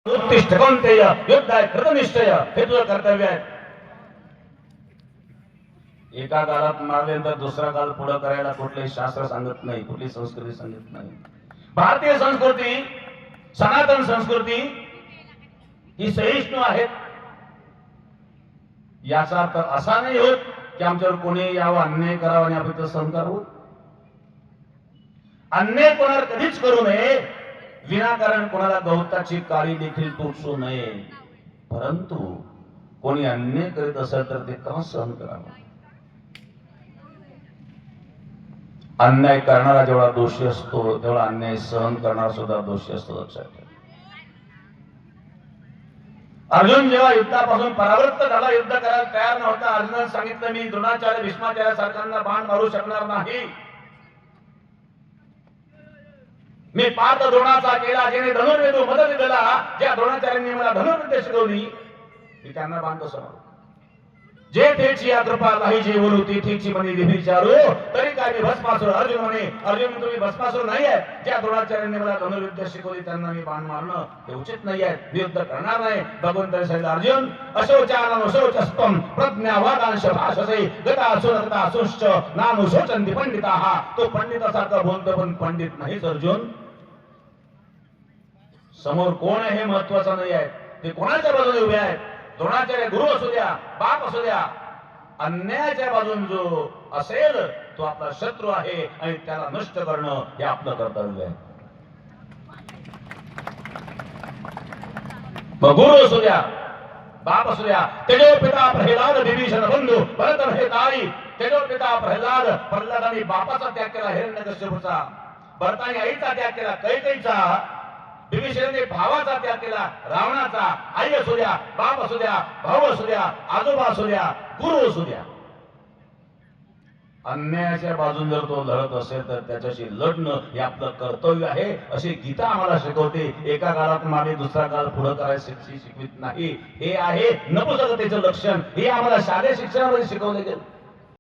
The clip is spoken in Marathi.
उत्तिष्ठ कौंतेय युद्धाय कृतनिश्चय हे तुझं कर्तव्य आहे. एका काळात मारल्यानंतर दुसरा काळ पुढे करायला कुठलेही शास्त्र सांगत नाही, कुठली संस्कृती सांगत नाही. भारतीय संस्कृती, सनातन संस्कृती ही सहिष्णू आहेत. याचा अर्थ असा नाही होत की आमच्यावर कोणी यावं, अन्याय करावा आणि आपण सहन करावं. अन्याय कोणावर कधीच करू नये, विनाकारण कोणाला गवताची काळी देखील तुटसू नये. परंतु कोणी अन्याय करीत असेल तर ते का सहन करावं. अन्याय करणारा जेवढा दोषी असतो तेवढा अन्याय सहन करणारा सुद्धा दोषी असतो, लक्षात ठेवा. अर्जुन जेव्हा युद्धापासून परावृत्त झाला, युद्ध करायला तयार नव्हता, अर्जुनाने सांगितलं मी द्रोणाचार्य भीष्माचार्य सारख्यांना बाण मारू शकणार नाही. मी पार्थ द्रोणाचा केला जेणे धनुर्वेदू मदत दिला, ज्या द्रोणाचार्यांनी मला धनुर्विद्या शिकवली मी त्यांना बाण कसं मारू. जे तेची या कृपा नाही जे बोलू ते ठीकची म्हणे विचारू तरी काय मी भस्मासूर. अर्जुन म्हणे अर्जुन तुम्ही भस्मासूर नाही आहे, ज्या द्रोणाचार्यांनी मला धनुर्विद्या शिकवली त्यांना मी बाण मारणं हे उचित नाही आहे, मी युद्ध करणार नाही. भगवंताने सांगितलं अर्जुन अशोचानशोचस्तम प्रज्ञावादांश भाषसे गतासुरगतासुश्च नानुशोचन्ति पंडिताः. तो पंडितासारखा बोलतो पण पंडित नाहीच अर्जुन. समोर कोण आहे हे महत्वाचं नाही आहे, ते कोणाच्या बाजूने उभे आहेत. द्रोणाचार्य गुरु असू द्या, बाप असू द्या, अन्यायाच्या बाजून जो असेल तो आपला शत्रू आहे आणि त्याला नष्ट करणं हे आपलं कर्तव्य आहे. मग गुरु असू द्या, बाप असू द्या. तेजो पिता प्रल्हाद विभीषण बंधू भरत हे ताई. तेजो पिता प्रल्हाद, प्रल्हादाने बापाचा त्याग केला हिरण्यकश्यपूचा, भरताने आईचा त्याग केला कैकेयीचा, विभीषणाने भावाचा त्याग केला रावणाचा. आई असू द्या, बाप असू द्या, भाऊ असू द्या, आजोबा असू द्या, गुरु असू द्या, अन्यायाच्या बाजून जर तो लढत असेल तर त्याच्याशी लढणं हे आपलं कर्तव्य आहे, अशी गीता आम्हाला शिकवते. एका काळात मागे दुसरा काळ पुढे करायला शिकवित नाही. हे आहे नपुसकतेचं लक्षण. हे आम्हाला शालेय शिक्षणामध्ये शिकवले गेलं.